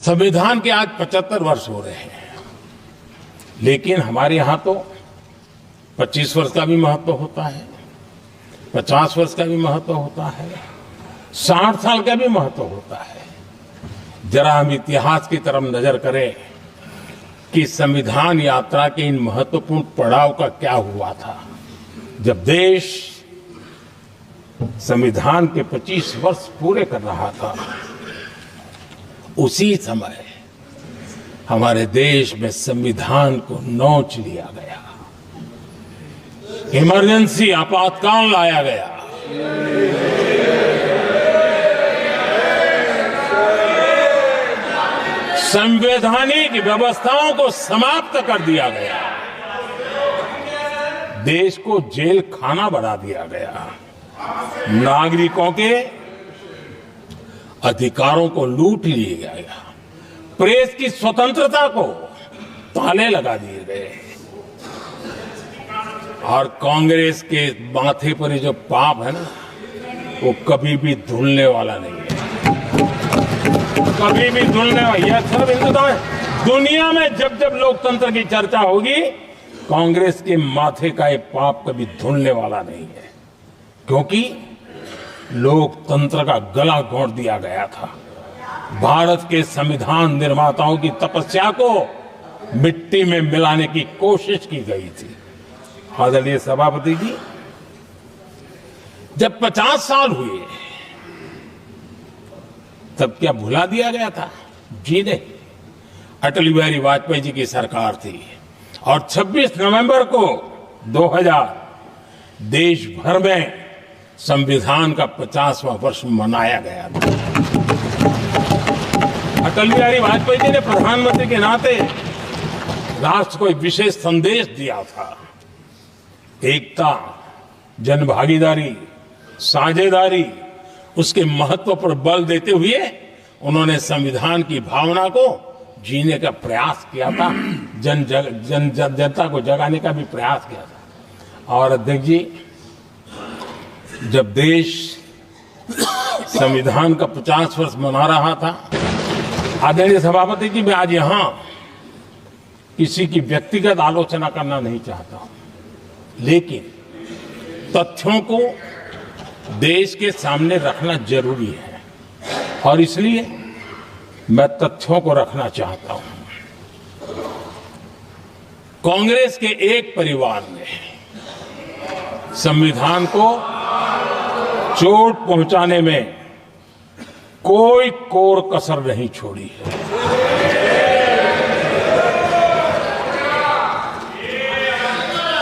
संविधान के आज 75 वर्ष हो रहे हैं, लेकिन हमारे यहां तो 25 वर्ष का भी महत्व होता है, 50 वर्ष का भी महत्व होता है, 60 साल का भी महत्व होता है। जरा हम इतिहास की तरफ नजर करें कि संविधान यात्रा के इन महत्वपूर्ण पड़ाव का क्या हुआ था। जब देश संविधान के 25 वर्ष पूरे कर रहा था, उसी समय हमारे देश में संविधान को नोच लिया गया, इमरजेंसी आपातकाल लाया गया। संवैधानिक व्यवस्थाओं को समाप्त कर दिया गया, देश को जेल खाना बना दिया गया, नागरिकों के अधिकारों को लूट लिया गया, प्रेस की स्वतंत्रता को ताले लगा दिए गए और कांग्रेस के माथे पर ये जो पाप है ना, वो कभी भी धुलने वाला नहीं है, कभी भी धुलने वाला। यह सब हिंदुस्तान, दुनिया में जब जब लोकतंत्र की चर्चा होगी, कांग्रेस के माथे का ये पाप कभी धुलने वाला नहीं है, क्योंकि लोकतंत्र का गला घोंट दिया गया था। भारत के संविधान निर्माताओं की तपस्या को मिट्टी में मिलाने की कोशिश की गई थी। आदरणीय सभापति जी, जब 50 साल हुए तब क्या भुला दिया गया था? जी नहीं, अटल बिहारी वाजपेयी जी की सरकार थी और 26 नवंबर को 2000 देश भर में संविधान का 50वां वर्ष मनाया गया था। अटल बिहारी वाजपेयी जी ने प्रधानमंत्री के नाते राष्ट्र को एक विशेष संदेश दिया था। एकता, जनभागीदारी, साझेदारी, उसके महत्व पर बल देते हुए उन्होंने संविधान की भावना को जीने का प्रयास किया था, जनता को जगाने का भी प्रयास किया था। और अध्यक्ष जी, जब देश संविधान का 50 वर्ष मना रहा था, आदरणीय सभापति जी, मैं आज यहां किसी की व्यक्तिगत आलोचना करना नहीं चाहता हूं, लेकिन तथ्यों को देश के सामने रखना जरूरी है और इसलिए मैं तथ्यों को रखना चाहता हूं। कांग्रेस के एक परिवार ने संविधान को चोट पहुंचाने में कोई कोर कसर नहीं छोड़ी है।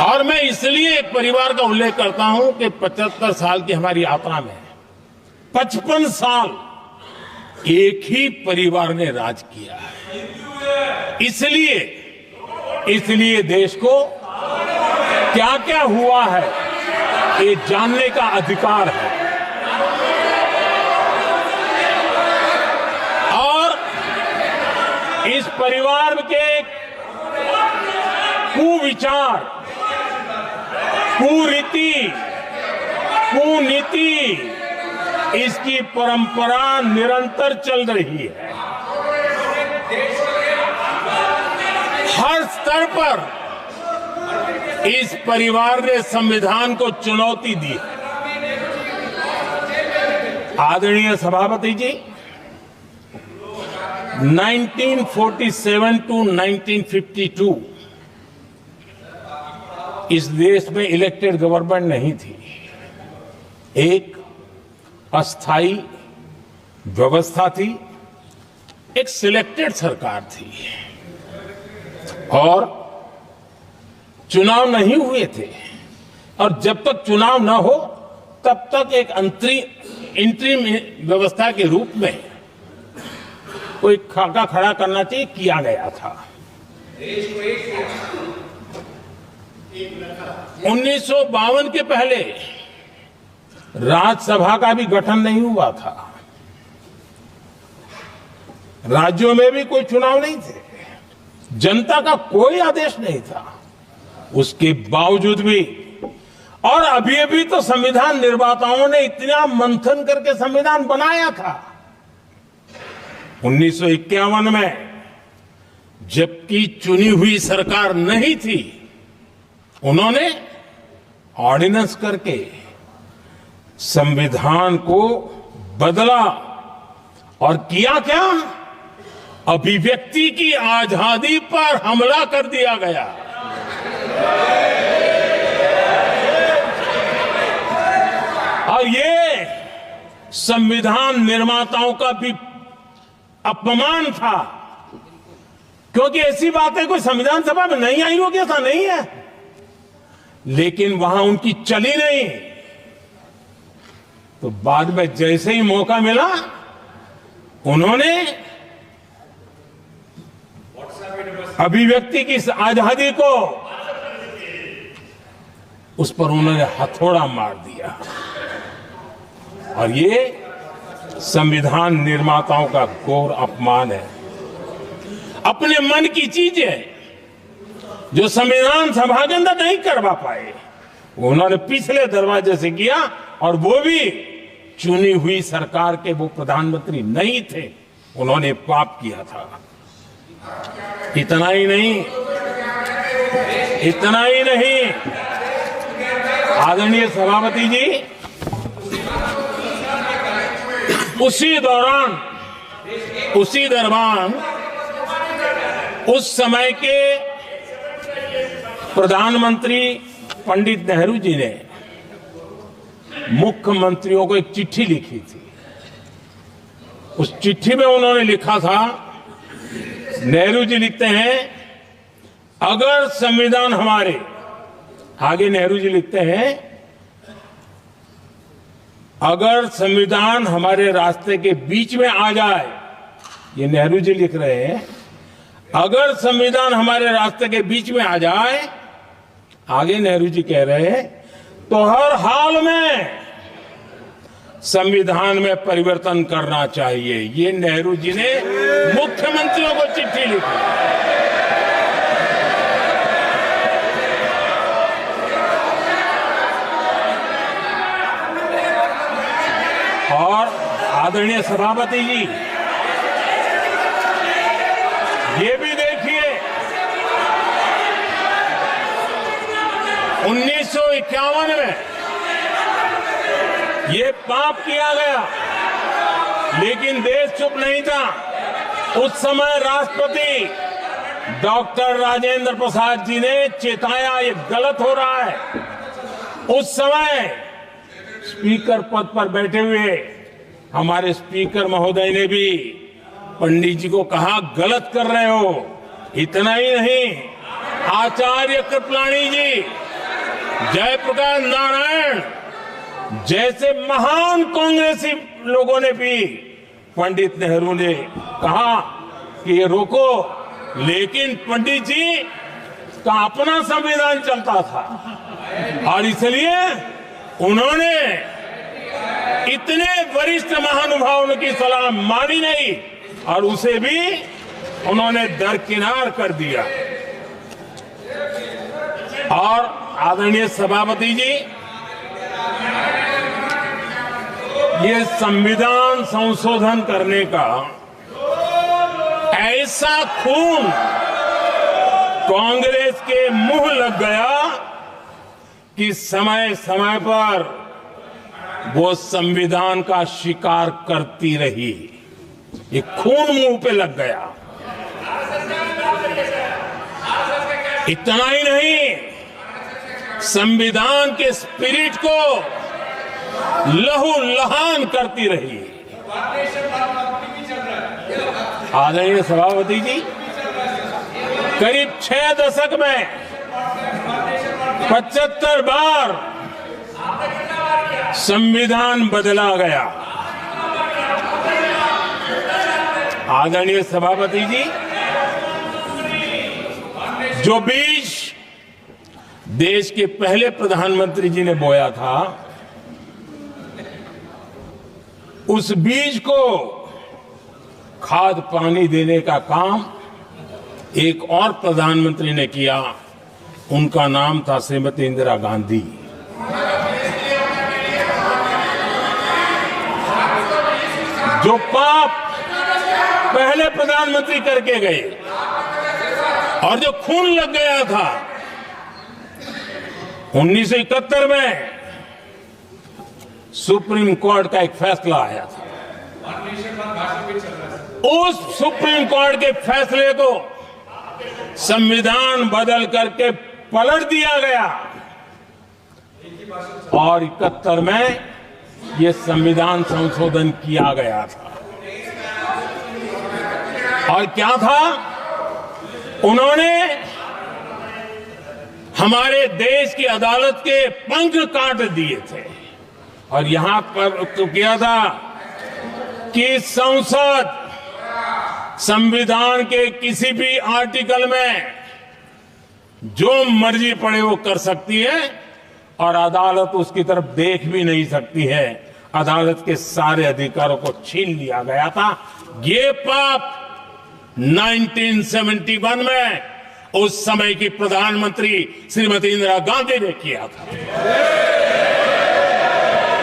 और मैं इसलिए एक परिवार का उल्लेख करता हूं कि 75 साल की हमारी यात्रा में 55 साल एक ही परिवार ने राज किया है। इसलिए देश को क्या क्या हुआ है ये जानने का अधिकार है और इस परिवार के कुविचार, कुरीति, कुनीति, इसकी परंपरा निरंतर चल रही है। हर स्तर पर इस परिवार ने संविधान को चुनौती दी। आदरणीय सभापति जी, 1947 टू 1952 इस देश में इलेक्टेड गवर्नमेंट नहीं थी। एक अस्थाई व्यवस्था थी, एक सिलेक्टेड सरकार थी और चुनाव नहीं हुए थे। और जब तक चुनाव न हो तब तक एक इंटरिम व्यवस्था के रूप में कोई खाका खड़ा करना चाहिए, किया गया था। 1952 के पहले राज्यसभा का भी गठन नहीं हुआ था, राज्यों में भी कोई चुनाव नहीं थे, जनता का कोई आदेश नहीं था। उसके बावजूद भी, और अभी तो संविधान निर्माताओं ने इतना मंथन करके संविधान बनाया था, 1951 में जबकि चुनी हुई सरकार नहीं थी, उन्होंने ऑर्डिनेंस करके संविधान को बदला और किया क्या? अभिव्यक्ति की आजादी पर हमला कर दिया गया। और ये संविधान निर्माताओं का भी अपमान था, क्योंकि ऐसी बातें कोई संविधान सभा में नहीं आई हो, क्या था? नहीं है, लेकिन वहां उनकी चली नहीं। तो बाद में जैसे ही मौका मिला, उन्होंने अभिव्यक्ति की इस आजादी को, उस पर उन्होंने हथौड़ा मार दिया। और ये संविधान निर्माताओं का घोर अपमान है। अपने मन की चीजें जो संविधान सभा के अंदर नहीं करवा पाए, उन्होंने पिछले दरवाजे से किया, और वो भी चुनी हुई सरकार के वो प्रधानमंत्री नहीं थे, उन्होंने पाप किया था। इतना ही नहीं, आदरणीय सभापति जी, उसी दौरान उस समय के प्रधानमंत्री पंडित नेहरू जी ने मुख्यमंत्रियों को एक चिट्ठी लिखी थी। उस चिट्ठी में उन्होंने लिखा था, नेहरू जी लिखते हैं, अगर संविधान हमारे, आगे नेहरू जी लिखते हैं, अगर संविधान हमारे रास्ते के बीच में आ जाए, ये नेहरू जी लिख रहे हैं, अगर संविधान हमारे रास्ते के बीच में आ जाए, आगे नेहरू जी कह रहे हैं, तो हर हाल में संविधान में परिवर्तन करना चाहिए। ये नेहरू जी ने मुख्यमंत्रियों को चिट्ठी लिखी। और आदरणीय सभापति जी, ये भी देखिए, 1951 में ये पाप किया गया, लेकिन देश चुप नहीं था। उस समय राष्ट्रपति डॉक्टर राजेंद्र प्रसाद जी ने चेताया, ये गलत हो रहा है। उस समय स्पीकर पद पर बैठे हुए हमारे स्पीकर महोदय ने भी पंडित जी को कहा, गलत कर रहे हो। इतना ही नहीं, आचार्य कृपलानी जी, जयप्रकाश नारायण जैसे महान कांग्रेसी लोगों ने भी पंडित नेहरू ने कहा कि ये रोको, लेकिन पंडित जी का अपना संविधान चलता था और इसलिए उन्होंने इतने वरिष्ठ महानुभावों की सलाह मानी नहीं और उसे भी उन्होंने दरकिनार कर दिया। और आदरणीय सभापति जी, ये संविधान संशोधन करने का ऐसा खून कांग्रेस के मुंह लग गया कि समय समय पर वो संविधान का शिकार करती रही। ये खून मुंह पे लग गया। इतना ही नहीं, संविधान के स्पिरिट को लहू लहान करती रही। आदरणीय सभापति जी, करीब 6 दशक में 75 बार संविधान बदला गया। आदरणीय सभापति जी, जो बीज देश के पहले प्रधानमंत्री जी ने बोया था, उस बीज को खाद पानी देने का काम एक और प्रधानमंत्री ने किया। उनका नाम था श्रीमती इंदिरा गांधी। जो पाप पहले प्रधानमंत्री करके गए। और जो खून लग गया था 1971 में, सुप्रीम कोर्ट का एक फैसला आया था। उस सुप्रीम कोर्ट के फैसले को संविधान बदल करके पलट दिया गया और 71 में ये संविधान संशोधन किया गया था। और क्या था, उन्होंने हमारे देश की अदालत के पंख काट दिए थे और यहां पर तो किया था कि संसद संविधान के किसी भी आर्टिकल में जो मर्जी पड़े वो कर सकती है और अदालत उसकी तरफ देख भी नहीं सकती है। अदालत के सारे अधिकारों को छीन लिया गया था। ये पाप 1971 में उस समय की प्रधानमंत्री श्रीमती इंदिरा गांधी ने किया था।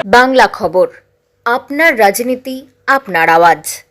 बांग्ला खबर, आपनार राजनीति आपनार आवाज।